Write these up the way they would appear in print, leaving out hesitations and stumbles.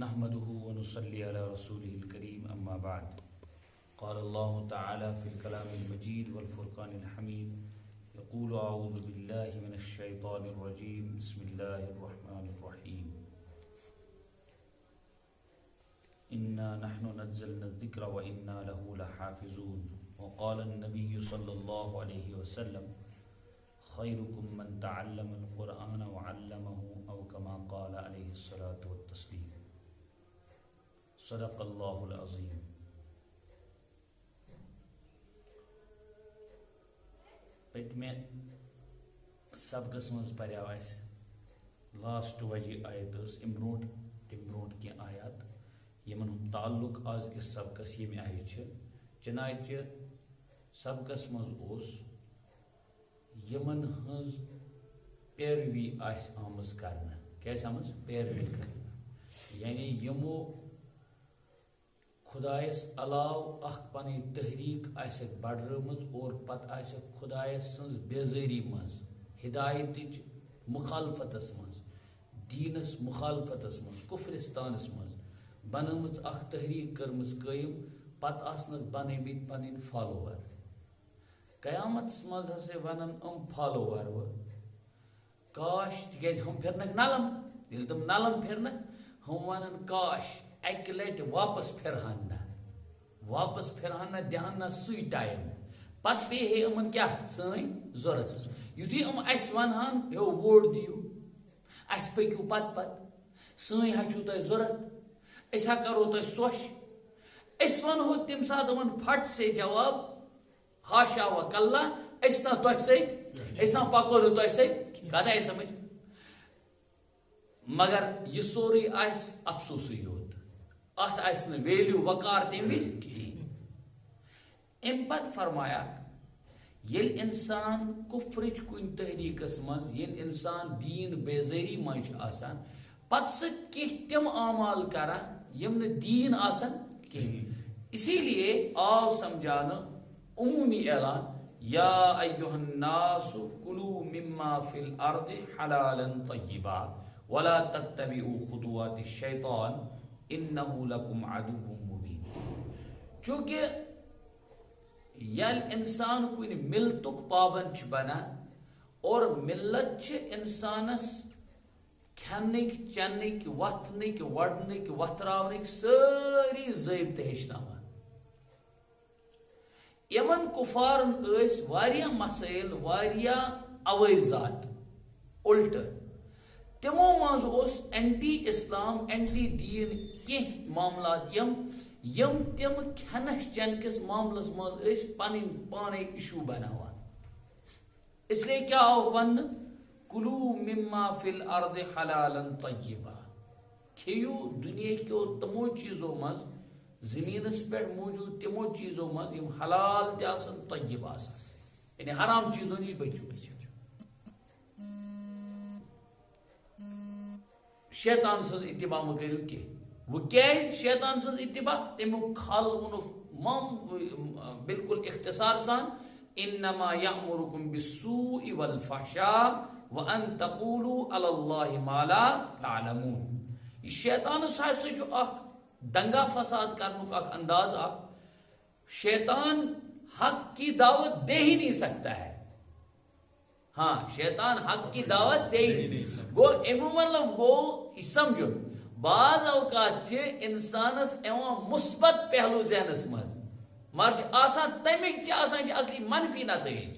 نحمده ونصلي على رسوله الكريم أما بعد قال الله تعالى في الكلام المجيد والفرقان الحميد يقول أعوذ بالله من الشيطان الرجيم بسم الله الرحمن الرحيم إنا نحن نزلنا الذكر وإنا له لحافظون وقال النبي صلى الله عليه وسلم خيركم من تعلم القرآن وعلمه أو كما قال عليه الصلاة والتسليم صدق اللہ العظیم. پتمہ سبقس مز پریو اس لاسٹ وجہ آیت ام برونٹ تم برونٹ کی آیات یمن تعلق آز کس سبقس یم آیت چنانچہ سبقس مز اوس یمن ہز پیروی آس آمز کرنا کیس آمز پیروی کرنا یعنی یمو خدایس علاو اخ پنی تحریک آسک بڑھرمز اور پت آسک خدایس سنز بیزاری مز ہدایتچ مخالفتس مز دینس مخالفتس مز کفرستانس مز بنمت اخ تحریک کرمز قائم پت آسنک بنیمت پنن فالوور قیامت مز ہسے ونن فالوور و کاش تکیز ہم پھرنک نلم یل تم نلم پھرنک ہم ونن کاش اکہ لٹ واپس پھرہن دہن سی ٹائم پتہ پی ہے امن کیا سن ضرورت یتھی اس ونہان یو ووٹ دیو اس پکیو پت سن ہچو تہ ضرورت اس کرو تہ سوش اس ونہو تم سات امن پھٹ سے جواب ہاشا و کلا اس نا تہ سیت اس نا پکو تہ سیت کتھ آئی سمجھ مگر یہ سوری آس افسوسی یوت ات آس نا ویلیو وقار تم وز کہین ام پت فرمایا یل انسان کفرچ کن تحریکس مز یل انسان دین بیزاری مز آسان پت سہ کی تم اعمال کران یم نہ دین آسان کہین اسی لیے آو سمجھانا عمومی اعلان یا ایھا الناس کلوا مما فی الارض حلالا طیبا ولا تتبعوا خطوات الشیطان انہو لکم عدو مبین. چونکہ یل انسان کن ملتک پابند بنا اور ملت انسانس کھنک چنک وتھنک وڑنک وتھراونک ساری ضابطہ ہیچناوان. یمن کفارن اس واریاہ مسائل واریاہ اوائرزات الٹ تمو مز اس اینٹی اسلام اینٹی دین کی معاملات یم تم کھنس چنکس معاملس مز اس پن پانے ایشو بناوان. اس لیے کیا آو ون کلو مما فی الارض حلالا طیبا کھیو دنیا کیو تمو چیزوں مز زمینس پہ موجود تمو چیزوں مز یم حلال تہ آسن طیب آسان یعنی حرام چیزوں نش بچو. شیطان سز اتباع مہ کرو کی وہ کیا شیطان سز اتباع تمیک حل ون بالکل اختصار سان انما یامرکم بالسوء والفحشاء وان تقولوا علی اللہ ما لا تعلمون. یہ شیطان سہ اخ دنگا فساد کرنک اخ انداز اخ شیطان حق کی دعوت دے ہی نہیں سکتا ہے. ہاں شیطان حق کی دعوت دے ہی گو امو مطلب گو سمجھو بعض اوقات انسانس ایوان مثبت پہلو ذہنس مز مگر آسان تمیک تہ آسان اصلی منفی نتائج.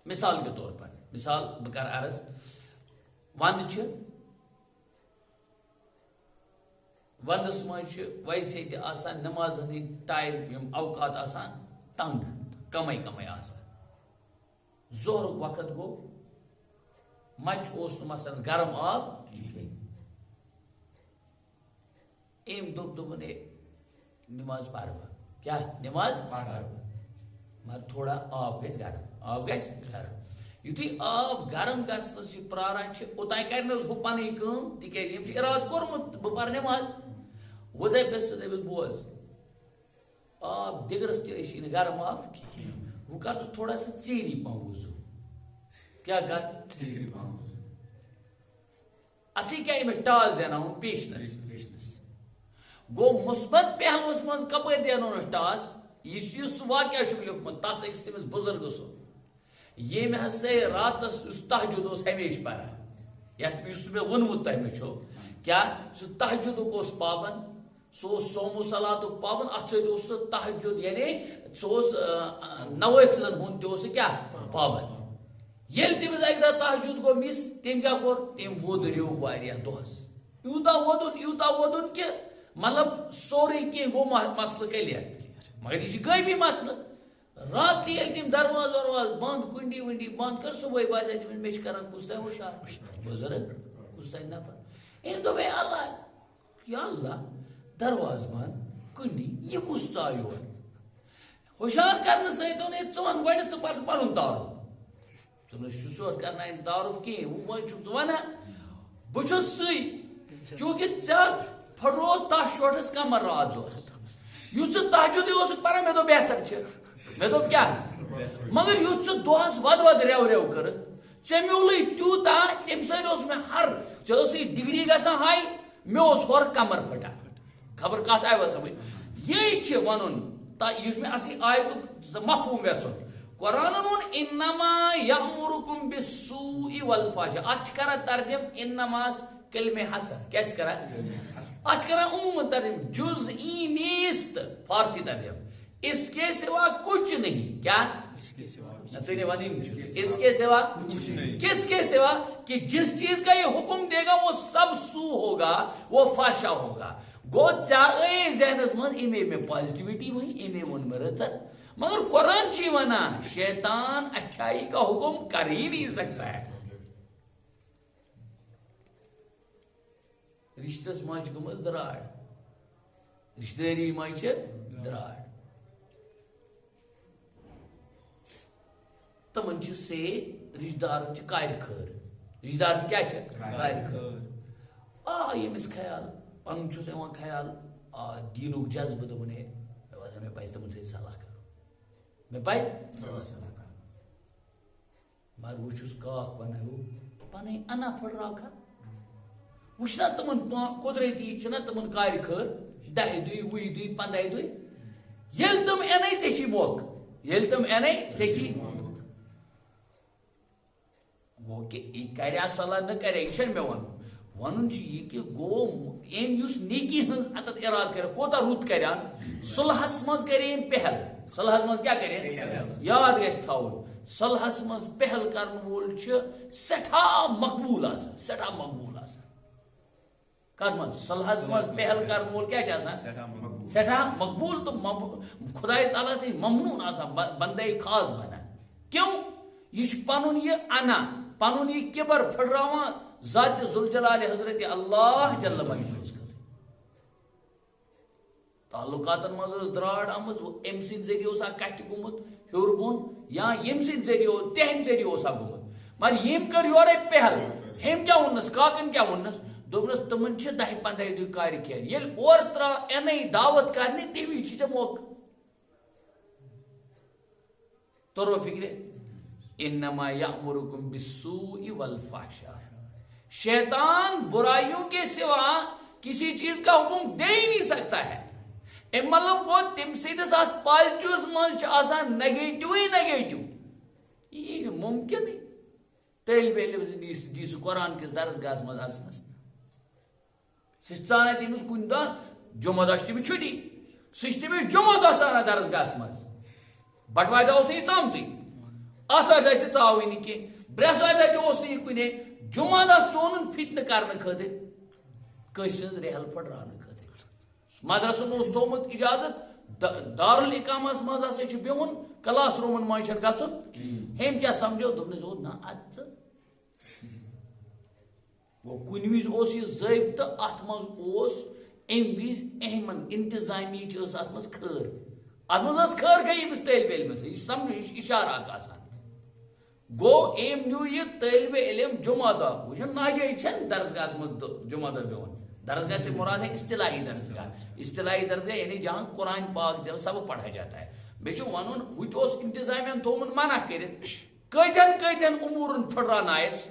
مثال کے طور پر مثال بکر عرض وند وندس مز ویسے تہ آسان نمازن ہند ٹائم اوقات آسان تنگ کمے کمے آسان. ظہر وقت گو مچ اوس مثلا گرم آب ام دپن نماز پڑھ کیا نماز پڑھ مگر تھوڑا آب گھس گرم یتھی آب گرم گھنس یہ پراران اوتان کر ہُہ پنٕنۍ کٲم تِکیازِ یِم چھِ اِرادٕ کوٚرمُت بہٕ پَرٕ نٮ۪ماز وۄنۍ دَپٮ۪س ژٕ دٔپِس بوز آب دِگرَس تہِ ٲسی نہٕ گرم آب کِہیٖنۍ وۄنۍ کر ژٕ تھوڑا سا ژیٖری پہم وضوٗ کیٛاہ کر ژیٖری پہم وضوٗ. وۄنۍ چھِ آسان تَتھ منٛز کیٛاہ گژھان ژیٖرۍ پہم وضوٗ کَرنہٕ خٲطرٕ چھِ آسان تھوڑا سا آب گژھِ گرم اسی کیا امس ٹاس دینا پیشنس گو مثبت پہلوس من کپر دینو ٹاس یہ واقعہ لیکھمت تس أکس تمس بزرگ سن یم ہسا راتس تہجد ہمیشہ پران یس مے وونمت تہ چھو کیا سہ تہجد پابند سہ سومو صلات پابند ات سہ تہجد یعنی سہ نوافلن ہند تہ کیا پابند یل تمس اکہ دہ تہجد گو مس تم کیا کور تم وودریو واریاہ دہس یوتہ وودن کہ مطلب سورے کی گو مسئلہ کلیئر مگر یہ غیبی مسئلہ رات یل تم درواز بند کنڈی ونڈی بند کر صبح باسے تم مے کران کس تہ ہوشار بزرگ کس تہ نفر ام دے اللہ یا اللہ درواز بند کنڈی یہ کس ژاو یور ہوشار کرنے ست ون گۄڈٕ ژٕ پتہٕ پنُن تعارف ژٕ چھُس سیوٚد کرناوٕنۍ تعارف کِہیٖنۍ وۄنۍ چھُکھ ژٕ ونان بہٕ چھُس سُے چوٗنٛکہِ ژےٚ پھٹرو تتھ شوٹھس کمر رات دۄہ یُس ژٕ تہجدٕے اوسُکھ پران مےٚ دوٚپ بہتر چھِ مےٚ دوٚپ کیٛاہ مگر یُس ژٕ دۄہس ود ریو ریو کٔرٕتھ ژےٚ میوٗلٕے تیوٗتاہ تمہِ سۭتۍ اوس مےٚ ہر ژےٚ ٲسٕے ڈگری گژھان ہاے مےٚ اوس ہورٕ کمر پھٹان خبر کتھ آیوا سمجھ یی چھِ ونُن یُس مےٚ اصلی آیتُک مفہوٗم یژھُن قرآنن ووٚن انما یأمرکم بالسوء والفحشاء اتھ چھِ کران ترجم انماس کلمہ حسر کیا چھِ کران اتھ چھِ کران عموماً ترجم جزئی نیست فارسی ترجم اس کے سوا کچھ نہیں کیا اس کے سوا کس کے سوا کہ جس چیز کا یہ حکم دے گا وہ سب سو ہوگا وہ فحشا ہوگا گو چاہے ذہنس من امی میں پازیٹیوٹی ہوئی امی من میں رچن مگر قرآن چی ونا شیطان اچھائی کا حکم کر ہی نہیں سکتا ہے رشتس ماچ گمز دراڑ رشتہ داری ماچ دراڑ تمن چھ سے رشتہ دار چھ کار خیر رشتہ دار کیا چھ کار خیر یمس خیال پن چھس یوان خیال دینک جذبہ دپنے میں پزِ تمن سۭتۍ صلاح کرُن مےٚ پزِ مگر بہٕ چھُس کاکھ ونان ہو پنٕنۍ انا پھٹراوکھا وچھنا تمن قدرتی چھنا تمن کار خیر 10 دُہۍ 20 دُہۍ 15 دُہۍ ییٚلہِ تم انے ژےٚ چھی موقع ییٚلہِ تم انے ژےٚ چھی گو کہ یہ کریا صلاح نہ کرے یہ مے ون یہ کہ گو ام اس نیکی ہز اتت اراد کر کوتا رت کران صلحس مز کرے پہل صلحس مز کیا کرے یاد گژھِ تھاون صلحس مز پہل کرن وول چھ سٹھا مقبول آسان سٹھا مقبول آسان کت مز صلحس مز پہل کرن وول کیا چھ آسان سٹھا مقبول تو خدا تعالی سے ممنون آسان بندے خاص بنا کیوں یہ پنن یہ انا پنن یہ کبر پھٹراوان ذات ذوالجلال حضرت اللہ جل مجدہ تعلقاتن مز دراڑ آمت ام سند ذریعہ اوسا کتھ گومت ہیور بون یا یم سند ذریعہ تہند ذریعہ اوسا گومت مگر یم کر یورے پہل ہم کیا ونس کاکن کیا ونس دوپنس تمن چھ 10-15 دُہۍ کار خیر ییٚلہِ اورٕ ترٛا انے دعوت کرنہِ تمی چھ ژےٚ موقع توٚروا فکرِ انما یأمرکم بالسوء والفحشاء شیطان برائیوں کے سوا کسی چیز کا حکم دے ہی نہیں سکتا ہے ام مطلب کو تم سندس ات پازیٹیوز مز آسان نیگیٹو ہی نیگیٹو یہ ممکن نہیں طالب علم دیس قرآن کس درسگاہ مز اژنس سان تمس کن دہ جمعہ دہ تمس چھٹی سہ تمس جمعہ دہ ژانان درسگاہ مز بٹوارِ دہ اوس تامتٕے آتھوارِ دہ تہِ ژاوٕے نہٕ کینٛہہ برٛٮ۪سوارِ دہ تہِ اوس نہٕ یہِ کُنے جمعہ دہ ژونن فتنہ کرنے خاطر کٲنٛسہِ ہٕنٛز رحل پھٹراونہٕ خاطر مدرسن اوس تھومُت اجازت دارالإقامس منٛز ہسا چھُ بِہُن کلاس روٗمن منٛز چھُنہٕ گژھُن ہیٚمۍ کیٛاہ سمجھو دوٚپنس اوس نہ ادٕ ژٕ گوٚو کُنہِ وِزِ اوس یہِ ضٲبطہٕ اتھ منٛز اوس امہِ وِزِ اہمن انتظامیہٕچ ٲس اتھ منٛز خٲر اتھ منٛز ٲس خٲر گٔے أمِس طٲلبہِ علمس یہِ چھُ سمجھو یہِ چھُ اشارٕ اکھ آسان گو ایم نیو یہ طالب علم جمعہ دہ وچھن ناجائز چھن درسگاہ میں جمعہ دہ بہن درسگاہ سے مراد ہے اصطلاحی درسگاہ یعنی جہاں قرآن پاک جب سبق پڑھا جاتا ہے بیچو ونن ہوت اس انتظامیہ تھومن منع کرت کتن امورن پھٹرانائس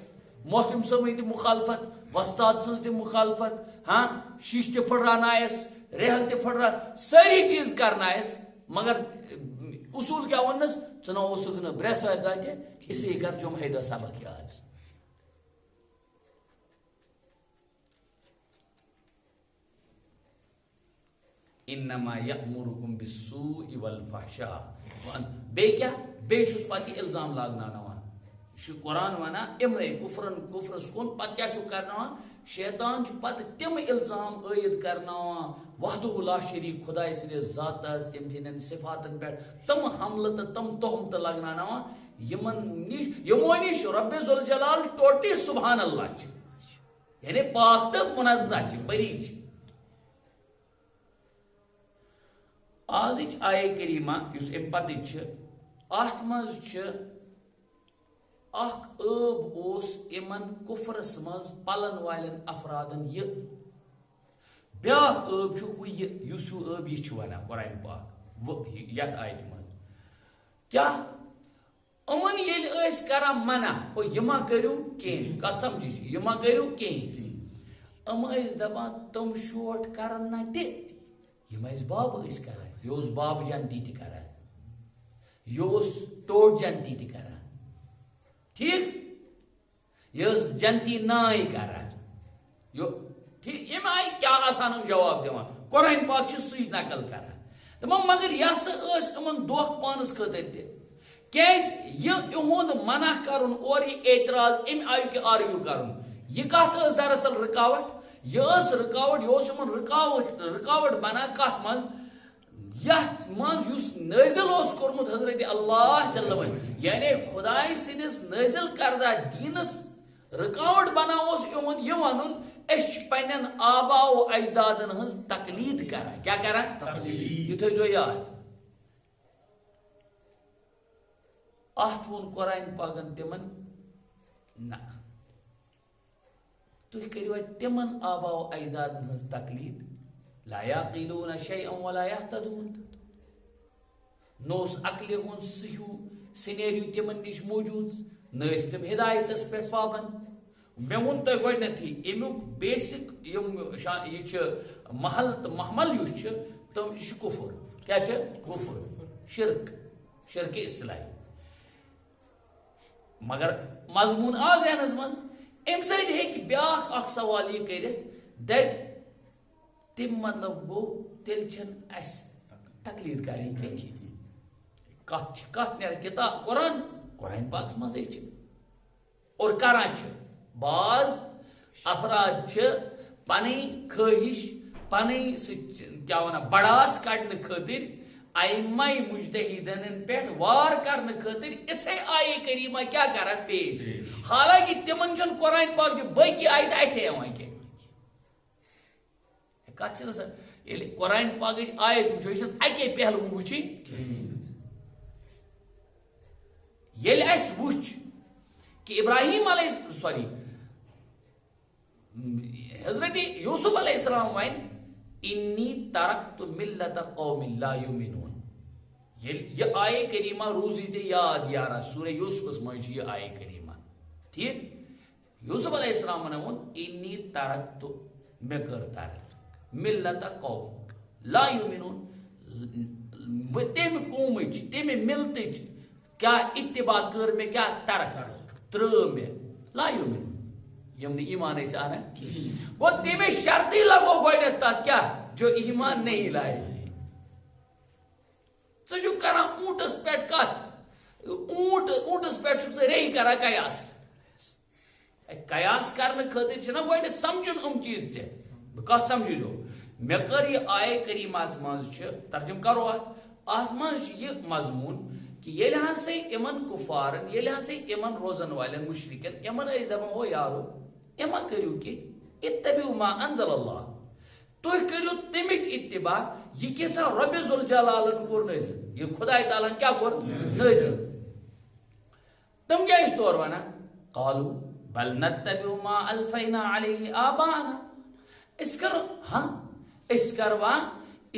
محتم صٲبٕنۍ تہِ مُخالفت وۄستاد سٕنٛز تہِ مُخالفت ہاں شیٖش تہِ پھٕٹراونایس ریہل تہِ پھٕٹرا سٲری چیٖز کرنایس مگر اصوٗل کیٛاہ ووٚننس ژٕ نہ اوسُکھ نہٕ برٛٮ۪سوارِ دۄہ تہِ اسی کر جمعے دۄہ سبق یاد انما یأمرکم بالسوء والفحشاء بیٚیہِ کیٛاہ بیٚیہِ چھُس پتہٕ یہِ الزام لاگناوناوان یہِ چھُ قرآن ونان اِمرے کفرس کُن پتہٕ کیٛاہ چھُ کرناوان شیطان چھُ پتہٕ تِم الزام عٲید کرناوان وحدہ لا شریٖک خۄداے سٕنٛدِس ذاتس تٔمۍ سٕنٛدٮ۪ن صفاتن پٮ۪ٹھ تِم حملہٕ تہٕ تِم تہمتہٕ لگناوناوان یِمو نِش رۄبِ ذوالجلال ٹوٹلی سبحان اللہ چھِ یعنی پاک تہٕ منزہ چھِ بری چھِ آزٕچ آیے کریٖمہ یُس امہِ پتہٕ چھِ اتھ منٛز چھِ اکھ ٲب اوس یِمن کفرس منٛز پلن والٮ۪ن افرادن یہِ بیٛاکھ ٲب چھُ ہُہ یہِ یُس ہیوٗ ٲب یہِ چھُ ونان قرآن پاک یتھ آیتہِ منٛز کیٛاہ یِمن ییٚلہِ ٲسۍ کران منع ہو یہِ ما کٔرِو کِہیٖنۍ کتھ سمجھِچ یہِ ما کٔرِو کِہیٖنۍ یِم ٲسۍ دپان تِم شوٹ کرن نہ تہِ یِم ٲسۍ بابہٕ ٲسۍ کران یہِ اوس بابہٕ جنتی تہِ کران یہِ اوس ٹوٹ جنتی تہِ کران ٹھیٖک یہِ ٲس جنتی ناے کران ٹھیٖک ییٚمہِ آیہِ کیٛاہ آسان یِم جواب دِوان قرآن پاک چھُ سُے نقل کران دپان مگر یہِ ہسا ٲسۍ یِمن دھوکہٕ پانس خٲطرٕ تہِ کیٛازِ یہِ یِہُنٛد منع کرُن اورٕ یہِ اعتراض امہِ آیُک یہِ آرگیوٗ کرُن یہِ کتھ ٲس دراصل رُکاوٹ یہِ ٲس رُکاوٹ یہِ اوس یِمن رُکاوٹ بنان کتھ منٛز یتھ منٛز یُس نٲزِل اوس کوٚرمُت حضرت اللہ جل یعنی خۄداے سٕنٛدِس نٲزِل کردہ دیٖنس رُکاوٹ بنان اوس یِہُنٛد یہِ ونُن أسۍ چھِ پننٮ۪ن آبا و اجدادن ہٕنٛز تقلیٖد کران کیٛاہ کران یہِ تھٲیزیو یاد اتھ ووٚن قرآن پاکن تِمن نہ تُہۍ کٔرِو اَتہِ تِمن آبا و اجدادن ہٕنٛز تقلیٖد لا یعقلون شیئا ولا یہتدون نہ اوس عقلہِ ہُنٛد سُہ ہیوٗ سِنیریو تِمن نِش موٗجوٗد نہ ٲسۍ تِم ہدایتس پٮ۪ٹھ پابنٛد مےٚ ووٚن تۄہہِ گۄڈنیتھٕے امیُک بیسک یہِ چھِ محل تہٕ محمل یُس چھِ تِم یہِ چھُ کُفر کیٛاہ چھِ کُفر شرکہِ اصطلاحی مگر مضموٗن آو ذہنس منٛز امہِ سۭتۍ ہیٚکہِ بیٛاکھ اکھ سوال یہِ کٔرِتھ دیٹ تِم مطلب گوٚو تیٚلہِ چھنہٕ اسہِ تقلیٖد کرٕنۍ کینٛہہ کتھ نیرِ کِتاب قرآن پاکس منٛزٕے چھِ اور کران چھِ بعض افراد چھِ پنٕنۍ خٲہِش پنٕنۍ سُہ کیٛاہ ونان بڑاس کڑنہٕ خٲطرٕ ائمہ مجتہیٖدن پٮ۪ٹھ وار کرنہٕ خٲطرٕ اِژھے آیے کریٖمہ کیٛاہ کران پیش حالانکہِ تِمن چھُنہٕ قرآن پاک چہِ باقی آیتہٕ اتھے یِوان کینٛہہ کتھ چھِ گژھان ییٚلہِ قرآن پاکٕچ آیت وٕچھو یہِ چھُنہٕ اکے پہلوٗ وٕچھِنۍ ییٚلہِ اَسہِ وٕچھ کہِ ابراہیم حضرت یوسف علیہ السلام وَنہِ انی ترکت ملت قوم لا یؤمنون ییٚلہِ یہِ آیے کریٖمہ روٗزی ژےٚ یاد یارا سورہ یوسفس منٛز چھِ یہِ آیے کریٖمہ ٹھیٖک یوسف علیہ السلامن ووٚن انی ترکت مےٚ کٔر ترک ملت قوم لا یؤمنون تمہِ قومٕچ تمہِ ملتٕچ کیٛاہ اتباع کٔر مےٚ کیٛاہ ترک ترٛٲو مےٚ لا یؤمنون یِم نہٕ ایمان ٲسۍ اَنان گوٚو تٔمۍ شرطٕے لگو گۄڈنٮ۪تھ تتھ کیٛاہ جو ایمان نہیں لایے ژٕ چھُکھ کران اونٹس پٮ۪ٹھ کتھ اونٹس پٮ۪ٹھ چھُکھ ژٕ ریٚہہ کران قیاس کرنہٕ خٲطرٕ چھِنہ گۄڈنٮ۪تھ سمجھُن یِم چیٖز ژےٚ بہٕ کتھ سمجھِزو مےٚ کٔر یہِ آیے کریٖمہس منٛز چھِ ترجم کرو اتھ منٛز چھُ یہِ مضموٗن کہ ییٚلہِ ہسا یِمن کُفارن ییٚلہِ ہسا یِمن روزن والٮ۪ن مُشرِکن یِمن ٲسۍ دپان ہو یارو یہِ ما کٔرِو کینٛہہ اتبعوا ما انزل اللہ تُہۍ کٔرِو تمِچ اتباع یہِ کیٛاہ رۄبِ ذوالجلالن کوٚر نٲزِل یہِ خۄداے تعالیٰ ہن کیٛاہ کوٚر نٲزِل تِم کیٛاہ ٲسۍ تورٕ ونان قالوا بل نتبع ما الفینا علیہ آباءنا أسۍ کروا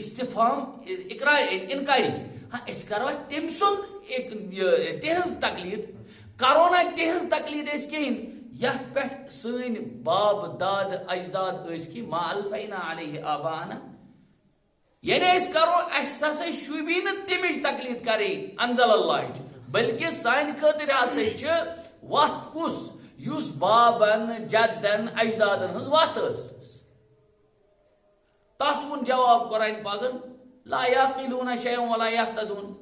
استفہام انکاری أسۍ کروا تٔمۍ سُنٛد تِہنٛز تقلیٖد کرو نہ تِہنٛز تقلیٖد أسۍ کِہیٖنۍ یتھ پٮ۪ٹھ سٲنۍ باب داد اجداد ٲسۍ کی ما الفینا علیہ آباءنا یعنی أسۍ کرو اَسہِ ہسا شوٗبی نہٕ تمِچ تقلید کرٕنۍ انزل اللہ بلکہ سانہِ خٲطرٕ ہسا چھِ وتھ کُس یُس بابن جدن اجدادن ہٕنٛز وتھ ٲس تتھ ووٚن جواب قرآن پاکن لا یعقلون شیئا ولا یہتدون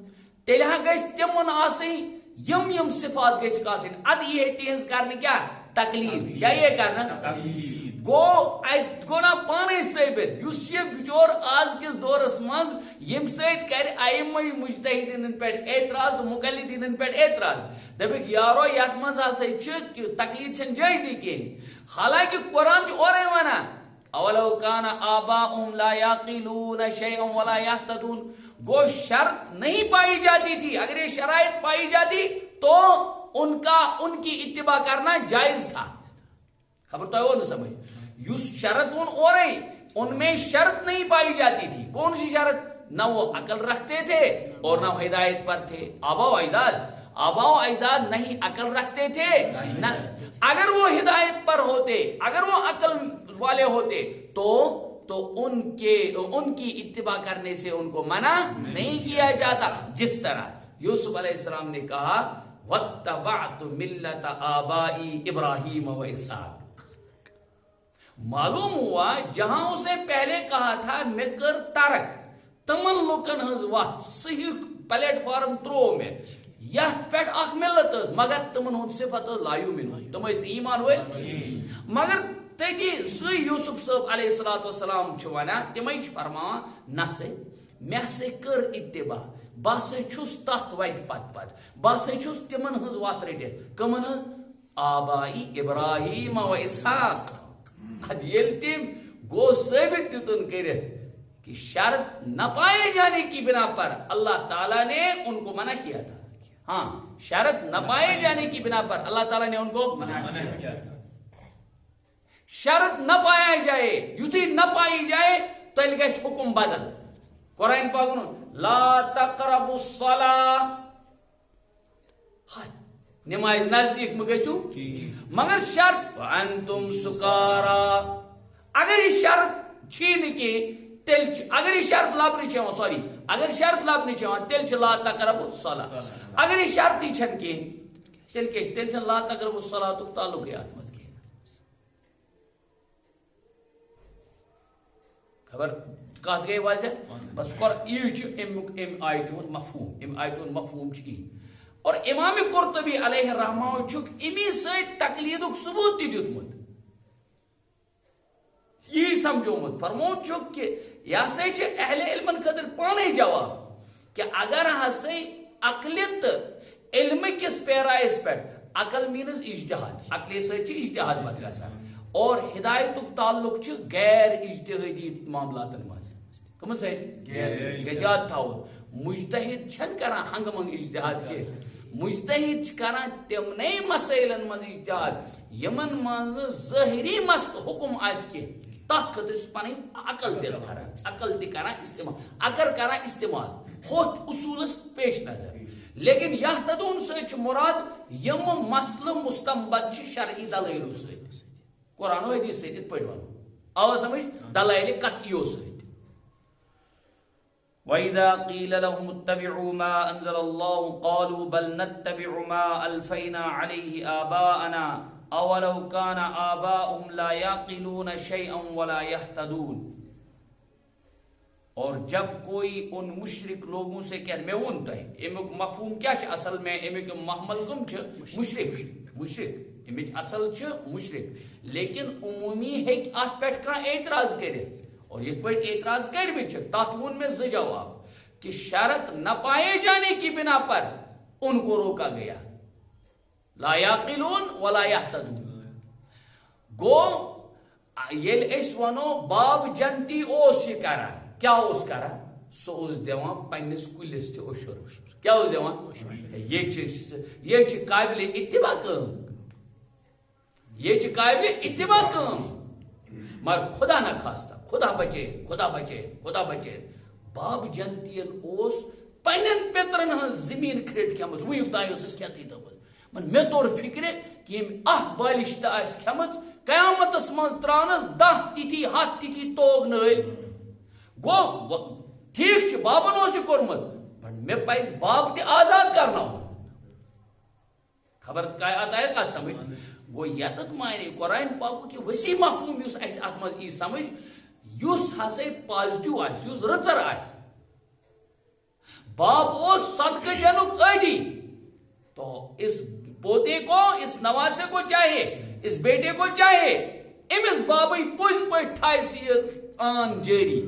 تیٚلہِ ہا گژھِ تِمن آسٕنۍ یم صفات گژھِکھ آسٕنۍ ادٕ یہِ تِہنٛز کرنہٕ کیٛاہ تقلید کیٛاہ یہِ کرنہٕ گو اتہِ گوٚو نا پانے ثٲبت یُس یہِ بِچور آز کِس دورس منٛز ییٚمہِ سۭتۍ کرِ ائمہ مجتہدیٖنن پٮ۪ٹھ اعتراض تہٕ مقلدیٖنن پٮ۪ٹھ اعتراض دپکھ یارو یتھ منٛز ہسا چھِ تقلید چھنہٕ جٲیزٕے کینٛہہ حالانکہ قرآن چھُ اورے ونان اولو کان آباؤہم لا یعقلون شیئا ولا یہتدون گو شرط نہیں پائی جاتی تھی اگر یہ شرائط پائی جاتی تو ان کی اتباع کرنا جائز تھا خبر تو وہ نہ سمجھ یس شرط ان اور ان میں شرط نہیں پائی جاتی تھی کون سی شرط نہ وہ عقل رکھتے تھے اور نہ وہ ہدایت پر تھے آبا و اجداد نہیں عقل رکھتے تھے نہ اگر وہ ہدایت پر ہوتے اگر وہ عقل والے ہوتے تو ان کی اتباع کرنے سے ان کو منع نہیں کیا جاتا جس طرح یوسف علیہ السلام نے کہا وَاتَّبَعْتُ مِلَّةَ آبَائِي إِبْرَاهِيمَ وَإِسْحَاقَ معلوم ہوا جہاں اسے پہلے کہا تھا میں کر ترک تمن لوکن ہنز وقت صحیح پلیٹ فارم ترو میں یتھ پہ اخ ملت مگر تمن ہند صفت لا یؤمنون تم ایمان ول مگر تتی سی یوسف صاحب علیہ السلام ونان تمے فرمان نسا مے سے کر اتباع بہسا چھس تت وت پت بہسا چھس تمن ہز وت رٹت کمن آبائی ابراہیم و اسحاق اد یل تم گو ثابت تتن کرت کہ شرط نہ پائے جانے کی بنا پر اللہ تعالیٰ نے ان کو منع کیا تھا ہاں شرط نہ پائے جانے کی بنا پر اللہ تعالیٰ نے ان کو منع کیا تھا شرط نہ پایا جائے یتھی نہ پائی جائے تو گژھِ حکم بدل قرآن پاک لا تقربوا الصلاة نماز نزدیک مہ گژھو مگر شرط انتم سکارا اگر یہ شرط چھی نہ کی تیل اگر یہ شرط لبنہ سوری اگر شرط لبنہ تیل لا تقربوا الصلاة اگر یہ شرط ہی چھن کی تیل لا تقربوا الصلاة تعلق ات مز خبر کت گئی واضح بس یہ آیت ہند مفہوم اور امام قرطبی علیہ الرحمہ امی ست تقلید ثبوت تہ دیتمت یہی سمجھومت فرموت کہ یہ ہسا اہل علمن خاطر پانے جواب کہ اگر ہسا عقل تو علم کس پیرائس پہ عقل مینز اجتہاد عقل ست اجتہاد پتہ گژھان اور ہدایت تعلق غیر اجتہادی معاملات مز کم یاد تھو مجتہد چھن کران ہنگ منگ اجتہاد کی مجتہد کران تمنے مسائلن من اجتہاد یمن من ظاہری حکم آس کی تک خاطر پن عقل دل کران عقل تہ کران استعمال اگر کران استعمال ہوت اصولس پیش نظر لیکن یہتدون سے مراد یم مسئلہ مستنبت شرعی دلائلو سے قرآن و حدیث سے پہ آو سمجھ دلائل قطعیو سے وَإِذَا قِيلَ لَهُمُ اتَّبِعُوا مَا أَنزَلَ اللَّهُ قَالُوا بَلْ نَتَّبِعُ مَا أَلْفَيْنَا عَلَيْهِ آبَاءَنَا أَوَلَوْ كَانَ آبَاؤُهُمْ لَا يَعْقِلُونَ شَيْئًا وَلَا يَهْتَدُونَ اور جب کوئی ان مشرک لوگوں سے کہہ میں ونتا ہے امیک مفہوم کیا ہے اصل میں امیک محمل کم چھ مشرک امیک اصل چھ مشرک لیکن عمومی ہے کہ آت پیٹ کا اعتراض کرے اور یہ پر اعتراض کر بھی چھک تاتون میں جواب کہ شرط نہ پائے جانے کی بنا پر ان کو روکا گیا لا یعقلون ولا یہتدون گو یل اس ونو باب جنتی اوس کرا کیا اوس کرا سو اوس دیوان پنس کلس تہ اشر کیا اوس دیوان یہ قابل اتباع کام یہ قابل اتباع کام مگر خدا نہ خواستہ خدا بچے باب جنتین اوس پنن پیترن ہن زمین کھریٹ کھمس ویک تائیں اس کیا تھی تو من میں طور فکر کہ اخ بالش تس کھمت قیامتس من ترانس 10 تیتھی 7 تیتھی توگ نل گو ٹھیک بابن اس کورمت بٹ مے پز باب تہ آزاد کرنا خبر آیا کت سمجھ گو یتت مانے قرآن پاک کہ وسیع مفہوم اس ات مز ای سمجھ اس ہسا پازیٹو آس رچر آس باپ اس صدقہ دینک عادی تو اس پوتے کو اس نواسے کو چاہے اس بیٹے کو چاہے امس بابئی پز پہ تھائے سید آن جاری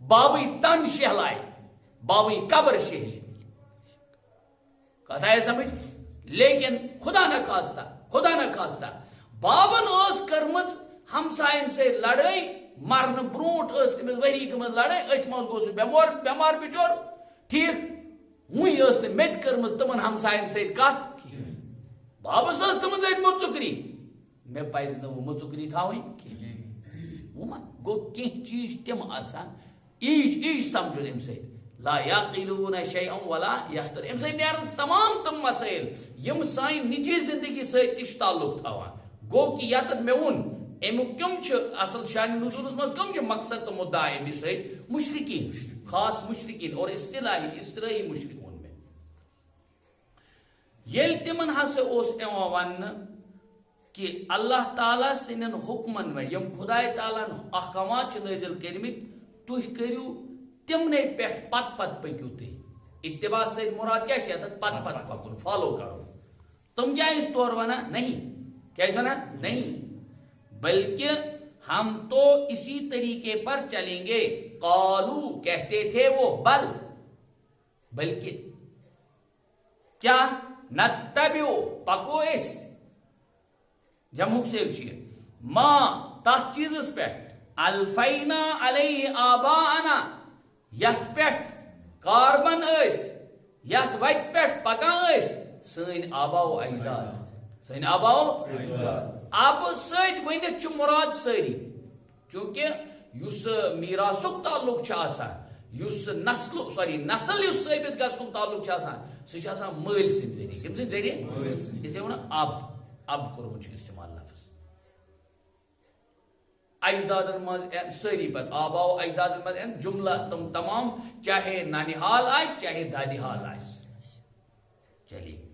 بابئی تن شہلائے بابئی قبر شہلی کتھا ہے سمجھ لیکن خدا نہ خواستہ بابن اس کرمت ہمسائن سے لڑائی مرن بروٹ اس تمس وری گمت لڑائی ات مز گو سہ بیمار بچور ٹھیک وی اس مت کرمت تمن ہمسائن سے کت بابس اس تمن سۭتۍ مُژُکری مے پزِ نہٕ وۄنۍ مُژُکری تھاوٕنۍ گو کینٛہہ چیز تم آسان ایج سمجھو ام سۭتۍ لا یعقلون شیئا ولا یحتر ام سۭتۍ نیرن تمام تم مسائل یم سانہِ نجی زندگی سۭتۍ تہِ چھِ تعلق تھاوان گو کہ یتت مے وون امیک کم اصل شان نزولس مز کم مقصد تو مدعا امس سۭتۍ مشرقین خاص مشرقین اور اصطلاحی مشرقون میں یل تمن ہسا ون کہ اللہ تعالیٰ سن حکمن میں یم خدا تعالیٰ احکامات نازل کرمت تھی کرو تمنے پت پکو تھی اتباع سے مراد کیا پت پکن فالو کرو تم کیا اس طور ونا نہیں کیا نا نہیں بلکہ ہم تو اسی طریقے پر چلیں گے قالو کہتے تھے وہ بلکہ کیا نتبعو پکو اس جمع سے ماں تس چیز پہ الفینا علیہ آباءنا یت پہ کاربن یت وت پہ پکان سن آبا و اجداد سن آبا و اب ست ونت مراد ساری چونکہ اس میراثک تعلق اس نسل اس ثابت گھن تعلق سہ مل سند ذریعہ کم سند ذریعہ اس لیے اب کورمت استعمال لفظ اجدادن مز ساری پہ آبا و اجدادن مز جملہ تم تمام چاہے نانحال آس چاہے دادحال آس چلیے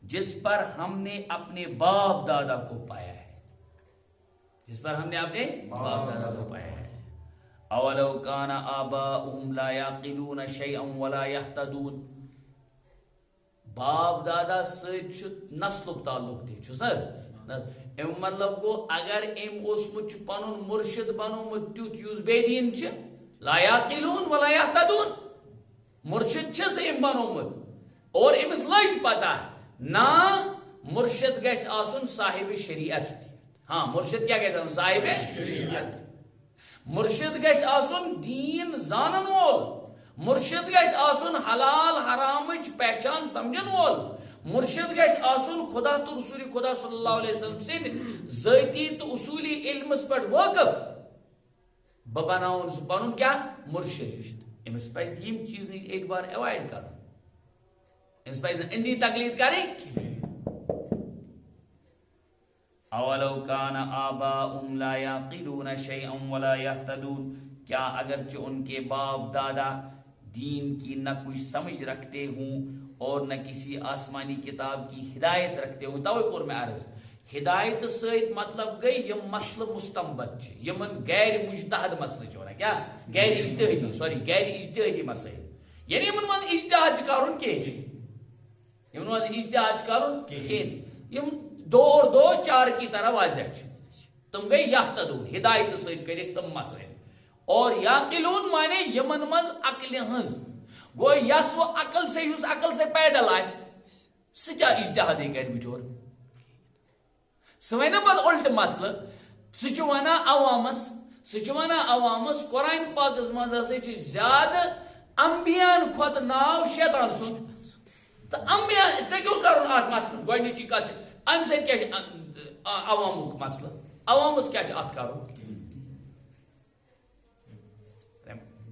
جس پر ہم نے اپنے باپ دادا کو پایا ہے جس پر ہم نے اپنے باپ دادا کو پایا ہے اولو کان آباؤہم لا یعقلون شیئا ولا یہتدون باپ دادا سۭتۍ نسلک تعلق تھی مطلب گو اگر ام اوسمت پنن مرشد بنومت تیُتھ یُس بے دین لا یعقلون ولا یہتدون مرشد چھس ام بنومت اور امس لج پتہ نا مرشد گھس آسن صاحب شریعت ہاں مرشد کیا گھس آسن صاحب شریعت مرشد گھس آسن دین زانن وول مرشد گھس آسن حلال حرامچ پہچان سمجھن وول مرشد گھس آسن خدا تو رسول خدا صلی اللہ علیہ وسلم سن ذاتی تو اصولی علمس پر واقف بناون سہ پنن کیا مرشد امس پز یم چیز نش ایک بار اوائڈ کرن امس پز اندی تقلید کریں اولو کان آباؤہم لا یعقلون شیئا ولا یہتدون کیا اگرچہ ان کے باپ دادا دین کی نہ کوئی سمجھ رکھتے ہوں اور نہ کسی آسمانی کتاب کی ہدایت رکھتے ہوں توے کور میں عرض ہدایت سۭتۍ مطلب گئی یم مسئلہ مستنبت یمن غیر مجتہد مسئلہ چھ کیا غیر اجتہادی مسائل یعنی یمن من اجتہاد کرن یمن من اجتہاد کرن کہین یم دو اور دو چار کی طرح واضح تم گئی یہتدون ہدایت سۭتۍ کرک تم مسائل اور یعقلون مانے یمن مز عقل ہنز گو یس وہ عقل سے پیدل آس سہ اجتہادی کر بچور سہ ون پتہ الٹ مسئلہ سہ ونان عوامس قرآن پاکس مز ہسا زیادہ انبیاءن کھت ناو شیطان سن تو انبیاء ژے کیوں کرن ات مسئلہ گۄڈنِچی کتھ ام سۭتۍ کیٛاہ چھِ عوامُک مسئلہ عوامس کیٛاہ چھِ اتھ کرُن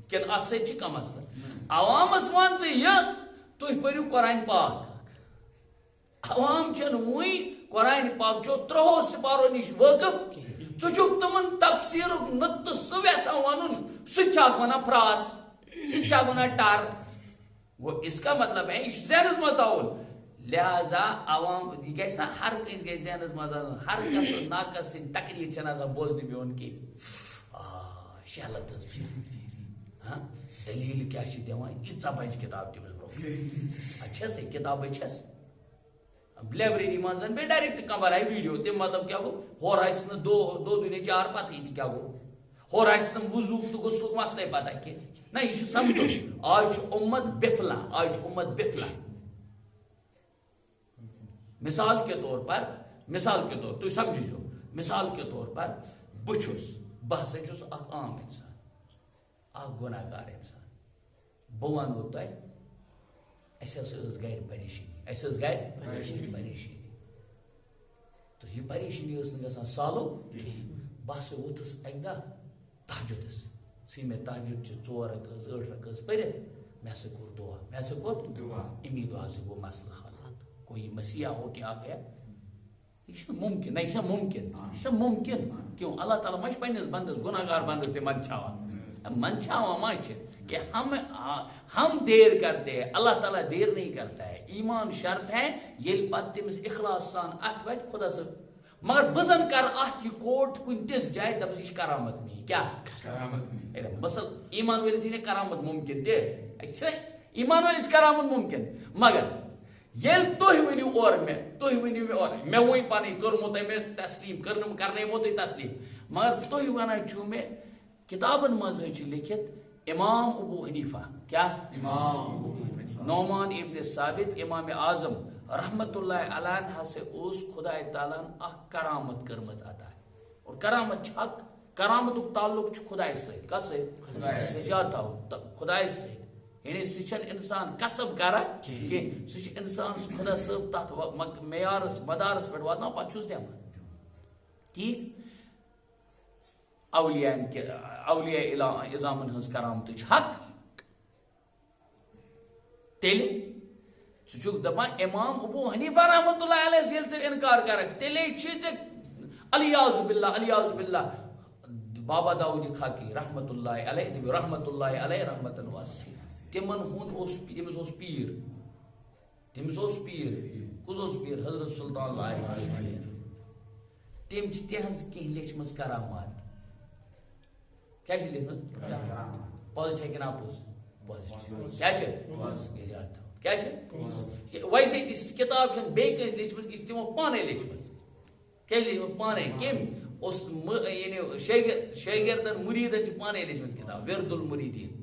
کن ات سۭتۍ چھِ کانٛہہ مسئلہ عوامس ون ژٕ یہِ تُہۍ پٔرِو قرآن پاک عوام چھن وی قرآن پاک چو ترہو سپارو نش واقف ژٕ تمن تفسیرک نقطہ سہ یژھان ون سہ ونان پھراس سہ ونان ٹر گو اس کا مطلب ہے یہ ذہنس مت آول لہذا عوام یہ گھس نا ہر کس گھس ذہنس مت ہر کس ناقص سن تقریر چھن آسان بوزنہ بیون کی شہلت ہاں دلیل کیا دِوان ییٖژاہ بجہِ کتاب تٔمِس برونٛہہ چھس کتاب چھس لائبریری من بے ڈائریکٹ کم بنائے ویڈیو تم مطلب کیا گو ہور آس نا دو دنیا چار پتہ یہ کیا گو ہور آس نا وضو تو غسل مسئلے پتہ کی نہ یہ سمجھو آج امت بفلان آج امت بفلان مثال کے طور پر تو سمجھو مثال کے طور پر بہت اخ عام انسان اخ گناہ گار انسان بہ ونو تہ اس گھر پریشانی اس گھر پریشانی تو یہ پریشانی گھان سالو بہت ووتس اک دہ تہجدس سی میں تہجد 4 رکعت 8 رکعت پڑھت میں سے کور دعا امی دعا سے وہ مسئلہ حل کوئی مسیح ہو کہ آ گیا یہ ممکن نہیں یہ ممکن کیوں اللہ تعالیٰ مجھ پنس بندس گناہ گار بندس تہ منچاوا مچ کہ ہم دیر کرتے ہیں اللہ تعالیٰ دیر نہیں کرتا ہے ایمان شرط ہے یہ پتہ تمس اخلاص سان ات وت خدا سے مگر بزن کر ات یہ کوٹ کن تس جائے دپس یہ کرامت میں کیا کرامت مثلا ایمان ولس یہ کرامت ممکن تہ ایمان ولس کرامت ممکن مگر یل تھی ونو اور میں ون پن کرمو تہ میں تسلیم کرنیمو تہ تسلیم مگر تھی ونان چھو میں کتابن مز لکھت امام ابو حنیفہ کیا نعمان ابن ثابت امام اعظم رحمت اللہ علیہ سے اس خدا تعالیٰ اخ کرامت کرمت عطا اور کرامت حق کرامت تعلق خدا ست کت ست خدا ست یعنی سہ انسان کسب کرا کہ سہ انسان خدا صاحب تر معیارس مدارس پہ واتن پہ دان ٹھیک اولیاء اعظامن ہز کرامت حق تیل دپان امام ابو حنیفہ رحمۃ اللہ علیہ سے تو انکار کرک تیلے الیاذ باللہ بابا داؤد خاکی رحمۃ اللہ علیہ رحمۃ الواسع تمن ہند پیر کس پیر حضرت سلطان لاری تم تہذ کی لیچمز کرامات کیا لیچمز پازیٹو کن اپوز کیا ویسے تس کتاب بیس لیچمز تمو پانے لیچمز پانے کم یعنی شاگردن مریدن پانے لیچمز کتاب ورد المریدین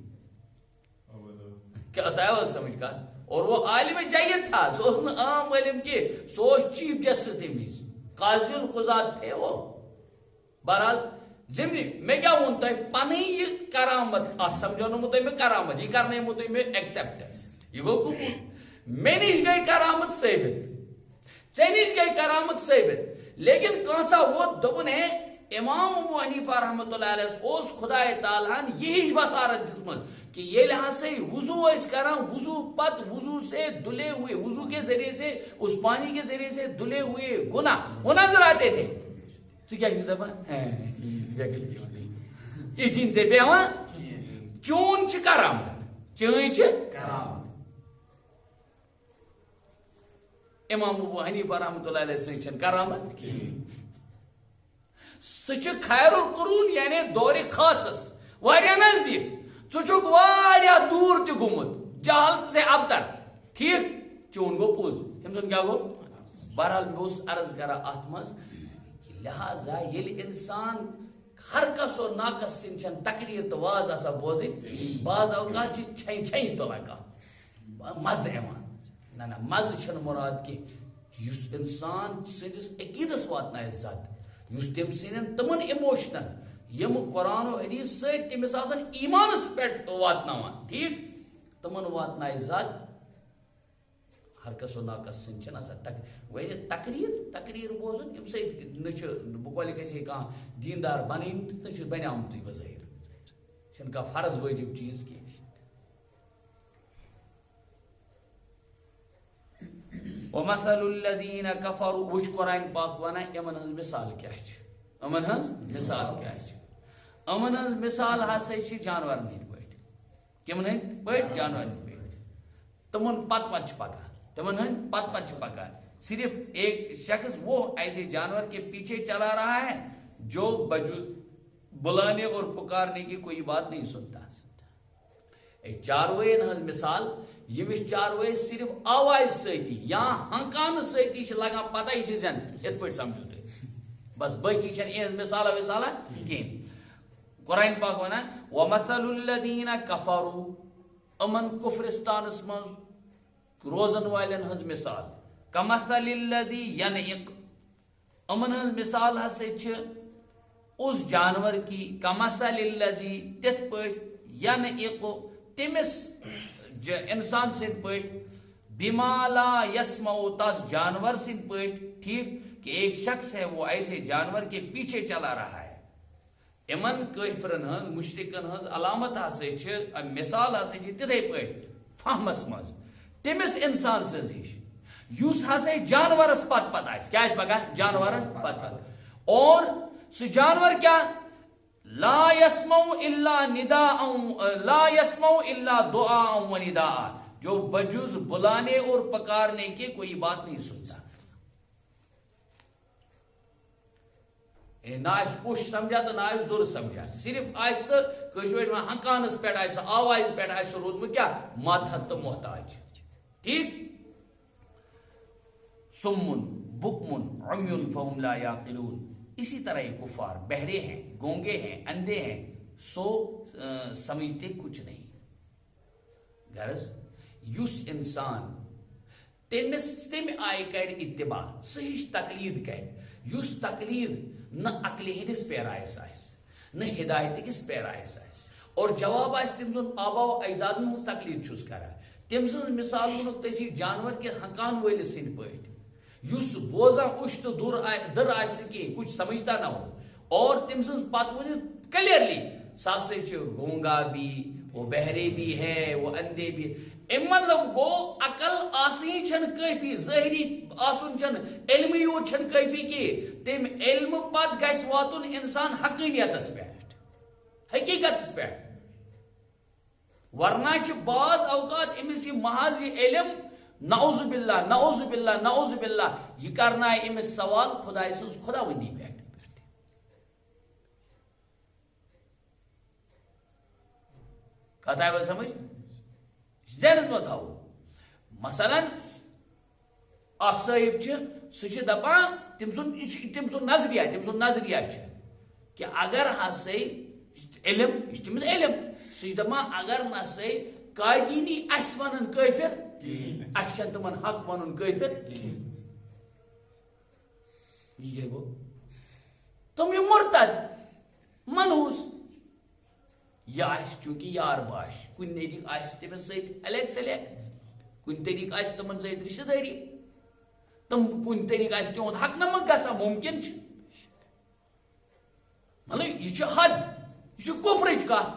کیا آتا سمجھ کا اور وہ عالم جید تھا سو عام علم کی سو چیف جسٹس تمیز قاضی القضات تھے وہ بہرحال زمنی میں کیا ون تہ پن یہ کرامت ات سمجھو نمو تہ میں کرامت یہ کرنے مو تہ میں ایکسپٹ یہ گو قبول مے نش گئی کرامت ثابت ژے نش گئی کرامت ثابت لیکن کانسا وہ دپن ہے امام ابو حنیفہ رحمۃ اللہ علیہ اس خدا تعالیٰ یہی بصارت دتمت کہ یہ لحاظ سے وضو اس کران وضو پت وضو سے دھلے ہوئے وضو کے ذریعے سے اس پانی کے ذریعے سے دھلے ہوئے گناہ وہ نظر آتے تھے چون کرامت کرامت امام ابو حنیفہ رحمۃ اللہ علیہ سن کرامت سہ خیر القرون یعنی دور خاصس واریاہ نزدیک ژٕ واریاہ دور تہ گومت جہالت سے ابتر ٹھیک چون گو پوز ہم کیا گو بہرحال میں عرض کرا ات مز لہذا یل انسان ہر کس و ناقص سن تقریر تو واز آسا بوزن بعض اوقات چھین تلان کھانا مزہ نہ مزہ چھن مراد کی اس انسان سندس عقیدس واتنائے زد اس تم سن تمن ایموشنن یم قرآن و حدیث ست تمس آسان ایمانس پہ واتناوان ٹھیک تمن واتنائے زد ہر کس و ناقص سن چھن آسان تقریر بوزن یم سی بکول گھے کھانا دیندار بنین تو بنیامت بظاہر چھن کھانا فرض واجب چیز کی وَمَثَلُ الَّذِينَ كَفَرُوا وٕچھ قرآن پاک وَنان یِمن ہٕنٛز مثال کیٛاہ چھِ یِمن ہٕنٛز مثال کیٛاہ چھِ یِمن ہٕنٛز مثال ہسا چھِ جانورن ہٕنٛدۍ پٲٹھۍ کمن ہٕنٛدۍ پٲٹھۍ جانورن ہٕنٛدۍ پٲٹھۍ تِمن پتہٕ پتہٕ چھِ پکان تِمن ہٕنٛدۍ پتہٕ پتہٕ چھِ پکان صرف ایک شخص وہ ایسے جانور کے پیچھے چلا رہا ہے جو بجوز بلانے اور پکارنے کی کوئی بات نہیں سنتا چاروین ہٕنٛز مثال یمس چاروے صرف آواز سۭتی یا ہنکانہٕ سۭتی چھِ لگان پتہ یہِ چھِ زندٕ یِتھ پٲٹھۍ سمجھو تُہۍ بس باقی چھنہٕ یِہنٛز مثالہ وِثالہ کِہیٖنۍ قرآن پاک ونان وَمَثَلُ الَّذِينَ كَفَرُوا یِمن کُفرستانس منٛز روزن والٮ۪ن ہٕنٛز مثال کَمَثَلِ الَّذِي يَنعِقُ یِمن ہٕنٛز مثال ہسا چھِ اس جانور کی کَمَثَلِ الَّذِي تِتھ پٲٹھۍ يَنعِقُ تٔمِس انسان سٕنٛدۍ پٲٹھۍ بِما لا يَسمعُ تس جانور سٕنٛدۍ پٲٹھۍ ٹھیک کہ ایک شخص ہے وہ ایسے جانور کے پیچھے چلا رہا ہے یمن کٲفرن ہٕنٛز مشرکن ہٕنٛز علامت ہسا چھِ مثال ہسا چھِ تِتھے پٲٹھۍ فہمس منٛز تٔمِس انسان سٕنٛز ہِش یُس ہسا جانورس پتہٕ پتہٕ آسہِ کیٛاہ آسہِ پگاہ جانورس پتہٕ پتہٕ اور سُہ جانور کیٛاہ لا يسمعُ الا نداء لا يسمعُ الا دعاء و نداء جو بجز بلانے اور پکارنے کے کوئی بات نہیں سنتا نہ آس پوش سمجھا تو نہ آس در سمجھا صرف آس کشمیر میں ہنکانس پہ آس آواز پہ آس رودمت کیا ماتحت تو محتاج ٹھیک سمن بکمن عمیون فہم لا یعقلون اسی طرح یہ کفار بہرے ہیں گونگے ہیں اندھے ہیں سو سمجھتے کچھ نہیں غرض یس انسان تم آئی کر اتباع صحیح تقلید کر یس تقلید نہ عقل ہندس پیرائس نہ ہدایت کس پیرائس اور جواب تم سن آبا و اجدادن ہز تقلید چھس کران تم سن مثال ونک تسی جانور کے ہکان ولس سند پٲٹھۍ یس بوزان اُش تو در آس کہیں کچھ سمجھتا نہ ہو اور تم سن پتہ ون کلیئرلی سا گونگا بھی وہ بہرے بھی ہے وہ اندھے بھی مطلب گو عقل آسنی چھن کافی ظاہری آسن چھن علم یوت چھن کافی کی تم علم پت گھس واتن انسان حقانیتس پہ حقیقتس پہ ورنہ بعض اوقات امس یہ محض یہ علم نعوذ باللہ نعوذ باللہ نعوذ باللہ یہ کرنا ہے امس سوال خدا سن خدا ودی پہ کتھ آئی سمجھ ذہنس مت تھو مثلاً اخ صاحب سہ دپان تم سن نظریہ کہ اگر ہسا علم یہ تمس علم سہ دپان اگر نسا قادینی اس ونن کافر اس تمن حق ون کافر یہ گو تم یہ مرتد منحوس یہ چونکہ یار باش کن طریقہ تمس ست الیک سلیک کن طریقہ تمن ست رشتہ داری تم کن طریقہ تہد حق نمک گا ممکن مطلب یہ حد یہ کفرچ کت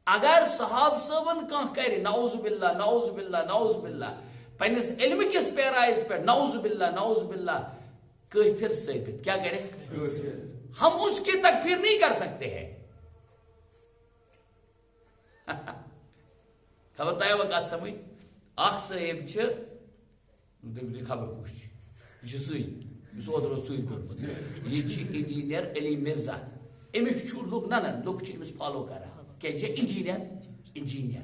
اگر صحاب صبن کھانا کر نعوذ باللہ نعوذ باللہ نعوذ باللہ پنس علم کس پیرائس پہ نعوذ باللہ کافر ثابت کیا کرے ہم اس کی تکفیر نہیں کر سکتے ہیں خبر تہ وقت سمجھ اخ صاحب خبر کچھ یہ اوتر ژوٗرِ پوٚرمُت یہ انجینئر علی مرزا امس لُکھ نہ لُکھ امس فالو کران کیٛازِ انجینئر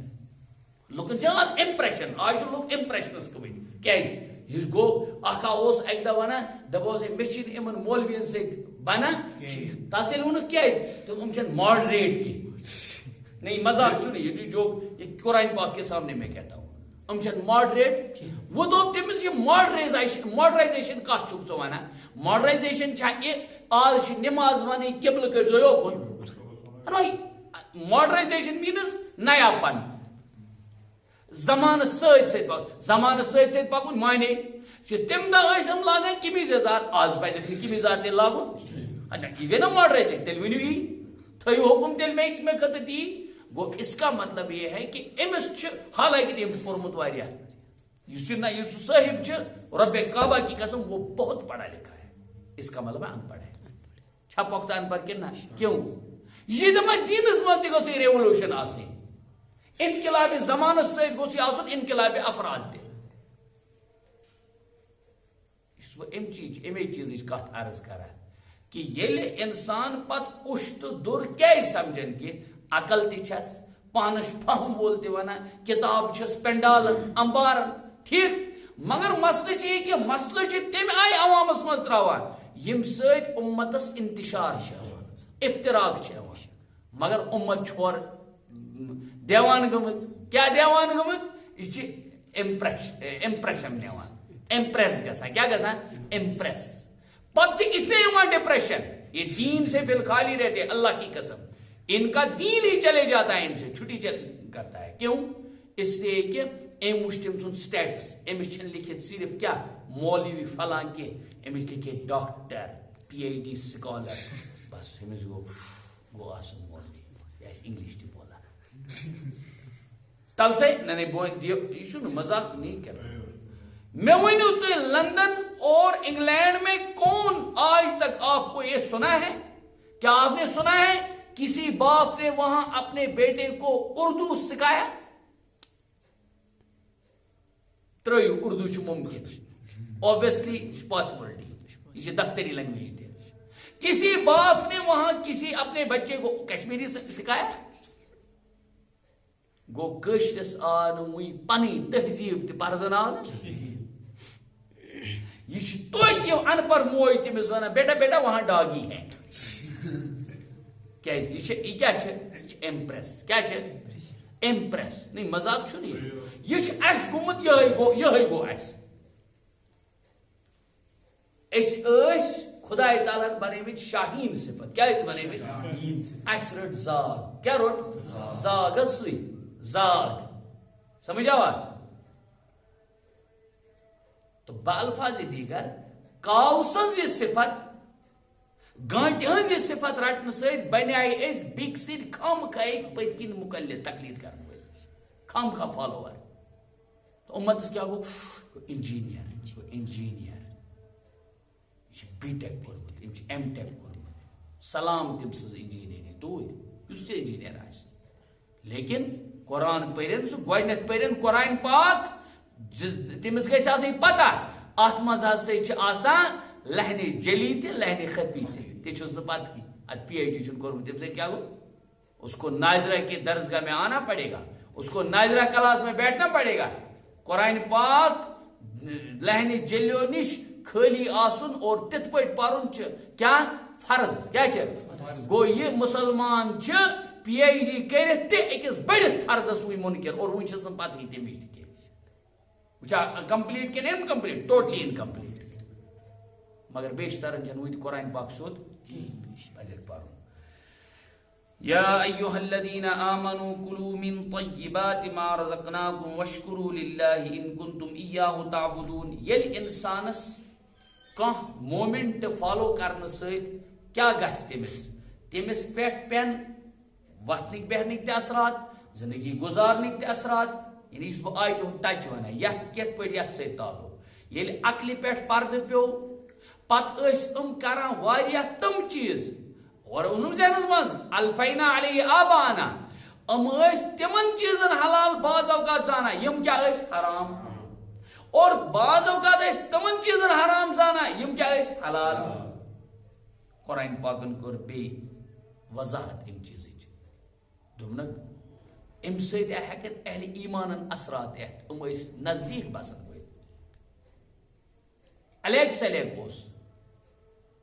لُکن چھِ آز امپریشن آز لُکھ امپریشنس گٔمٕتۍ کیٛازِ یُس گوٚو اکھ اوس اکہِ دۄہ ونان دپان مےٚ چھِنہٕ یِمن مولوین سۭتۍ بنان تس ییٚلہِ ووٚنُکھ کیٛازِ تِم یِم چھِنہٕ ماڈریٹ کینٛہہ نہیں مزاق چھُنہٕ یہ جو یہ قرآن پاک کے سامنے میں کہتا ہوں یِم چھِنہٕ ماڈریٹ وہ دوٚپ تٔمِس یہِ ماڈرایزیشن کتھ چھُکھ ژٕ ونان ماڈرایزیشن چھا یہِ آز چھِ نماز ونٕنۍ قبلہٕ کٔرۍزیو یوکُن ماڈرایزیشن میٖنٕز نیا پن زمانہٕ سۭتۍ پکُن مانے تمہِ دۄہ ٲسۍ یِم لاگان قمیٖض یزار آز پزٮ۪کھ نہٕ قمیٖض یزار تیٚلہِ لاگُن یہِ گٔے نا ماڈرایزیشن تیٚلہِ ؤنِو یی تھٲیِو حُکم تیٚلہِ مےٚ خٲطرٕ تی گو اس کا مطلب یہ ہے کہ امس حالانکہ تم پورمت واریاہ یہ صاحب رب کعبہ کی قسم وہ بہت پڑھا لکھا ہے، اس کا مطلب ان پڑھ ہے، چھا پختہ ان پڑھ کنا کیوں یہ دپان دینس مز تہ گوٚژھ ریولوشن آسن، انقلاب زمانس ست گوٚژھ یہ آسن انقلاب افراد تہ، امی چیز کت عرض کران کہ یل انسان پت اش تو در کی سمجھن کہ عقل تس پانس فہم وول تہ ونان کتاب چھس پنڈالن امبارن ٹھیک، مگر مسئلہ یہ کہ مسئلہ تم آئی عوامس مز تراوان یم ست امتس انتشار افتراق مگر امت چھور دیوان گمز کیا دیوان گمز یہ امپریشن نوان امپریس گسان کیا گسان امپریس پتہ اتنے ڈپریشن یہ دین سے بالخالی رہتے اللہ کی قسم ان کا دین ہی چلے جاتا ہے، ان سے چھٹی کرتا ہے، کیوں؟ اس لیے کہ ام وچ تم سن سٹیٹس امس چھن لکھت صرف کیا مولوی فلاں کے امس لکھت doctor P H D scholar بس امس گو آسن مولوی ایس انگلش تہ بولا تل سے یہ مذاق نہیں کر رہا میں ونو تو لندن اور انگلینڈ میں کون آج تک آپ کو یہ سنا ہے؟ کیا آپ نے سنا ہے کسی باپ نے وہاں اپنے بیٹے کو اردو سکھایا؟ ترو اردو ممکن اوبیسلی پاسبلٹی یہ دفتری لینگویج تھی، کسی باپ نے وہاں کسی اپنے بچے کو کشمیری سکھایا؟ گو کشرس آئی پنی تہذیب تہ پرزن آو یہ توتہ ان پر موج تمس ونان بیٹا بیٹا وہاں ڈاگی ہے یہ کیا امپریس کیا امپریس نہیں مذاق چھ یہ گومت یہ گو اس خدا تعالیٰ بنیمت شاہین صفت کیا بنیمت رٹ زاگ کیا رٹ زاگ سی زاگ سمجھ آوا تو بالفاظ دیگر کاو سن یہ صفت گانٹ ہن یہ صفت رٹن ست بنائے اس بیک سن خام کھائی پت کن مقلد تقلید کرن ول خام خا فالوور تو امتس کیا گو انجینئر یہ بی ٹیک کورمت یہ ایم ٹیک کورمت سلام تم سز انجینئر توت اس انجینئر آس لیکن قرآن پرن سہ گۄڈنیتھ پرن قرآن پاک تمس گژھِ آسٕنۍ پتہ ات منٛز ہسا چھِ آسان لہنِ جلی تہ لہنِ خفی تہ چھُس نہٕ پتہ ات پی ایچ ڈی چھُنہٕ کوٚرمُت تمہِ سۭتۍ کیٛاہ گوٚو اس کو ناظرہ کے درسگاہ میں آنا پڑے گا، اس کو ناظرہ کلاس میں بیٹھنا پڑے گا، قرآن پاک لہنِ جلیو نش خالی آسن اور تتھ پٲٹھۍ پرُن چھُ کیا فرض کیا گو یہ مسلمان چھ پی ایچ ڈی کرت تہ أکِس بٔڑِس فرضس وٕنۍ مُنکر اور وٕنۍ چھس نہٕ پتہٕے تمِچ تہِ کینٛہہ وٕچھا کمپلیٹ کن انکمپلیٹ ٹوٹلی انکمپلیٹ مگر بیشترن چھنہٕ وٕنہِ قرآن پاک سیوٚد کِہیٖنۍ پزٮ۪کھ پرُن یا ایُہا الذین آمنوا کلوا من طیبات ما رزقناکم واشکروا للہ ان کنتم ایاہ تعبدون ییٚلہِ انسانس کانٛہہ مومنٹ فالو کرنہٕ سۭتۍ کیٛاہ گژھِ تٔمِس پٮ۪ٹھ پٮ۪ن وتھنٕکۍ بیہنٕکۍ تہِ اثرات زندگی گزارنٕکۍ تہِ اثرات یعنی یُس بہٕ آیتہِ ہُنٛد ٹچ ونان یتھ کِتھ پٲٹھۍ یتھ سۭتۍ تعلق ییٚلہِ عقلہِ پٮ۪ٹھ پردٕ پیوٚو پتہٕ ٲسۍ کران واریاہ تِم چیٖز اور اوٚنُم ذہنس منٛز الفینا علیہ آبانا ٲسۍ تِمن چیٖزن حلال بعض اوقات زانان یِم کیٛاہ ٲسۍ حرام اور بعض اوقات ٲسۍ تِمن چیٖزن حرام زانان یِم کیٛاہ ٲسۍ حلال قرآن پاکن کوٚر بیٚیہِ وضاحت امہِ چیٖزٕچ دوٚپنکھ امہِ سۭتۍ ہیٚکن اہل ایمانن اثرات یتھ یِم ٲسۍ نزدیٖک بسن وٲلۍ الیک سلیک اوس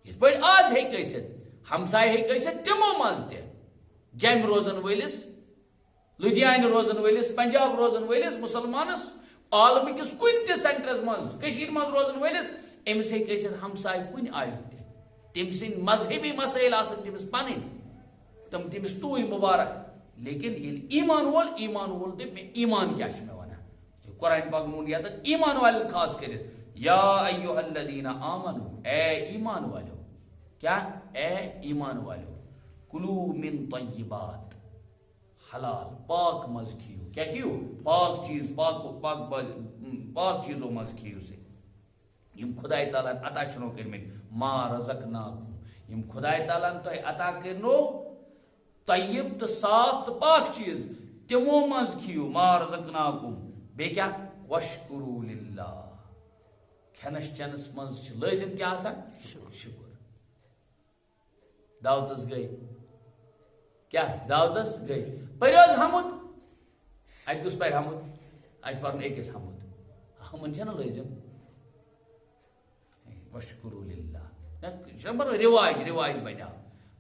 یِتھ پٲٹھۍ آز ہیٚکہِ ٲسِتھ ہمساے ہیٚکہِ ٲسِتھ تِمو منٛز تہِ جیٚمہِ روزن وٲلِس لُدھیانہِ روزن وٲلِس پنجاب روزن وٲلِس مُسلمانس عالمٕکِس کُنہِ تہِ سینٹرس منٛز کٔشیٖرِ منٛز روزن وٲلِس أمِس ہیٚکہِ ٲسِتھ ہمساے کُنہِ آیُک تہِ تٔمۍ سٕنٛدۍ مذہبی مسٲیل آسن تٔمِس پنٕنۍ تِم تٔمِس توٗرۍ مُبارک لیکن ییٚلہِ ایمان وول دِپ مےٚ ایمان کیٛاہ چھُ مےٚ ونان قرآن پاک ووٚن ییٚتٮ۪تھ ایمان والٮ۪ن خاص کٔرِتھ یا ایُہا الذین آمنوا اے ایمان والیو کیا اے ایمان والیو کلوا من طیبات حلال پاک مز کھیو کیا کھیو پاک چیز پاک چیزوں مز کھیو سے یم خدای تعالیٰ عطا چھنو کرمت ما رزقناکم یم خدای تعالیٰ تو عطا کرنو طیب تو صاف تو پاک چیز تمو مز کھیو ما رزقناکم بے کیا وشکرو للہ کھنس چنس مز لازم کیا آسان شکر دعوتس گئی کیا دعوتس گئی پریوز حمد ات کس پر حمد ات پرن ایکس حمد چھنا لازم وشکرو للہ رواج بنیاو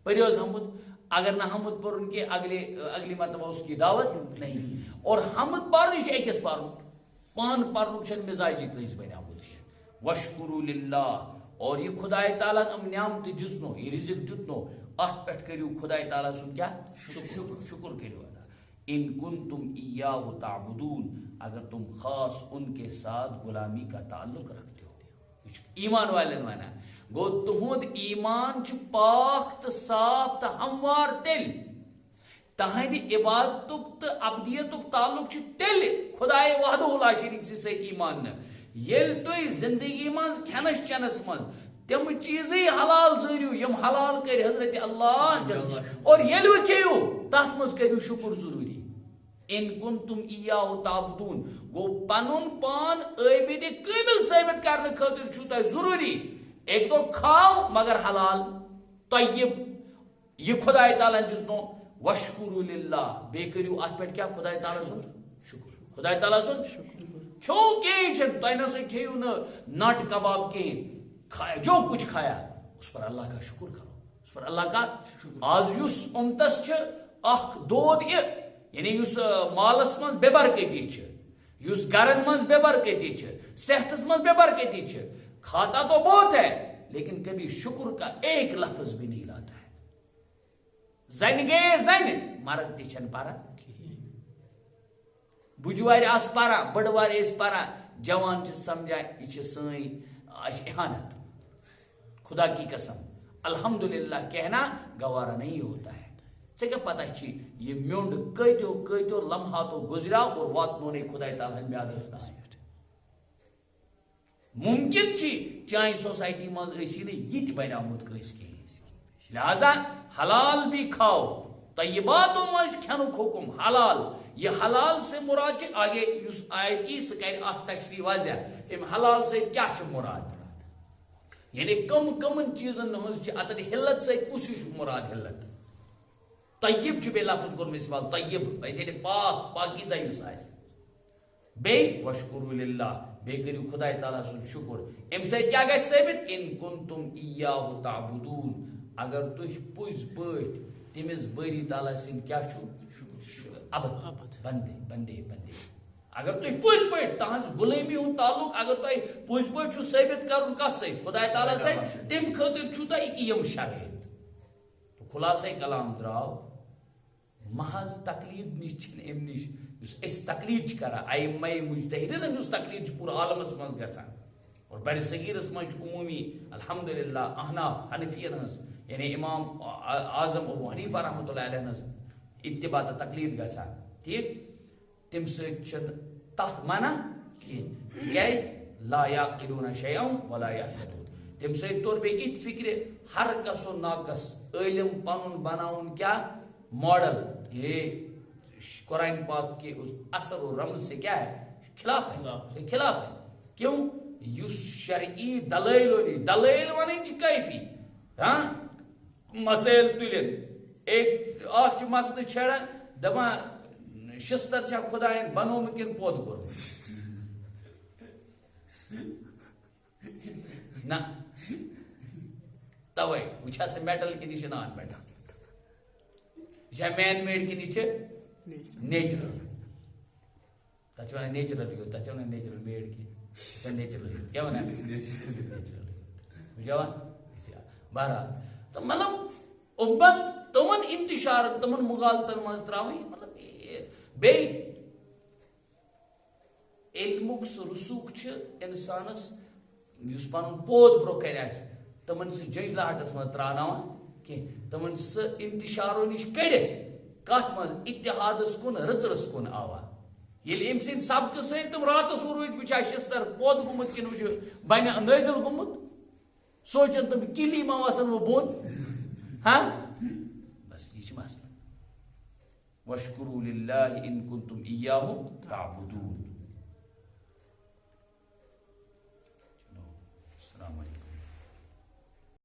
پریوز حمد اگر نہ حمد پرن کہ اگلی مرتبہ اس کی دعوت نہیں اور حمد پرن ایکس پرن پان پرن چھن مزاجی کس بنیامت وشکرو للہ اور یہ خدای تعالیٰ نعمت دتنو یہ رزق دتنو ات پہ کرو خدای تعالیٰ سن کیا شکر کرو ادا ان کنتم ایاہ تعبدون اگر تم خاص ان کے ساتھ غلامی کا تعلق رکھتے ہو ایمان والن وانا گو تہد ایمان پاک تو صاف تو ہموار تیل تہند عبادت تو ابدیت تعلق تیل خدائے وحدہ لا شریک سے ایمان یل تھی زندگی مز کھنس چنس مز تم چیزی حلال زانو یم حلال کر حضرت اللہ اور یل کھیو تس مز کرو شکر ضروری ان کنتم ایاہ تعبدون گو پنن پان عابد کامل ثابت کرنے خاطر چھو تہ ضروری ایک دو کھاؤ مگر حلال طیب یہ خدای تعالیٰ دسنو وشکرو للہ بے کرو ات پہ کیا خدای تعالیٰ سن شکر خدای تعالیٰ سن کھو کی تہ نہ کھیو نٹ کباب کی کھایا جو کچھ کھایا اس پر اللہ کا شکر کرو اس پر اللہ کا آز یس امتس اخ دود یعنی یس مالس من بے برکتی یس گرن من بے برکتی صحتس من بے برکتی کھاتا تو بہت ہے لیکن کبھی شکر کا ایک لفظ بھی نہیں لاتا ہے زن گئے زن مرد تچھن پارا بجوار آس پارا بڑوار اس پارا جوان سمجھا یہ سن احانت خدا کی قسم الحمدللہ کہنا گوارا نہیں ہوتا ہے ٹھیک ہے پتہ چھی یہ میونڈ کتو لمحاتو گزرا اور واتنو نے خدا تعالیٰ میادس تام ممکن چھی چاہے سوسائٹی مز ایسی نے یہ تہ بنیامت کس کی لہذا حلال بھی کھاؤ طیباتوں مز کھنک حکم حلال یہ حلال سے مراد آگے اس آیت کی سکر تشریح واضح ام حلال سے کیا مراد یعنی کم چیزن اتن حلت سے کس مراد حلت طیب بے لفظ کور استعمال طیب ایسے پاک پاکیزہ اس بے وشکرو للہ بے کرو خدا تعالیٰ سن شکر ام سے کیا گژھِ ثابت ان کنتم ایاہ تعبدون اگر تھی پز پٲٹھۍ تمس باری تعالیٰ سن کیا ابد بندے بندے بندے اگر تھی پز پٲٹھۍ تہذ غلٲمی ہُنٛد تعلق اگر تھی پز پٲٹھۍ چھُ ثٲبت کرُن کس سۭتۍ خدا تعالیٰ سۭتۍ تمہِ خٲطرٕ چھُو تۄہہِ یم شرٲیِط خُلاصے کلام درٛاو محض تقلید نش ام نش اس تقلید کران ائمہ مجتہدین ہنٛز تقلید پورٕ عالمس مز گژھان اور بر صغیرس مز عمومی الحمدللہ احناف حنفین ہنٛز یعنی امام اعظم ابو حنیفہ رحمۃ اللہ علیہ ہنٛز اتباع تہٕ تقلید گژھان ٹھیک تم سۭتۍ تتھ منع کہیٖنۍ تِکیازِ لا یعقلون شیئا ولا یہتدون تم سۭتۍ توٚر بیٚیہِ اِتہِ فکرِ ہر کس و ناقص عالم پنُن بناوُن کیا ماڈل یہ قرآن پاک کے اس اثر و رمز سے کیا ہے خلاف ہے خلاف ہے کیوں یس شرعی دلائل ون کیفی ہاں مسائل تلن ایک اخ مسئلہ چھڑان دپان شستر چھا خدائن بنومت کن پود کورمت نہ توے وچھا سے میٹل کی نش نان میٹل یہ مین میڈ کی نیچے نیچرل تچ ونان نیچرل یو تچ ونان نیچرل میڈ کی نیچرل کیا ونان نیچرل جوان بہرحال تو مطلب امت تمن انتشار تمن مغالطن مز تراوی مطلب بے علمک رسوخ انسانس اس پن پود برو کر تمن سہ ججلاہٹس مز تراناوان کہ تمن سہ انتشارو نش کڑت کت من اتحادس کن رژرس کن آوان یل ام سند سبقہ ست تم راتس روٗدۍ وٕچھان شستر پود گوٚمُت کِنہٕ وٕچھ بنہِ نٲزل گوٚمُت سوچان تم کلی ما وسن وہ بوٚد ہاں بس یہ مسئلہ واشکروا للہ ان کنتم ایاہ تعبدون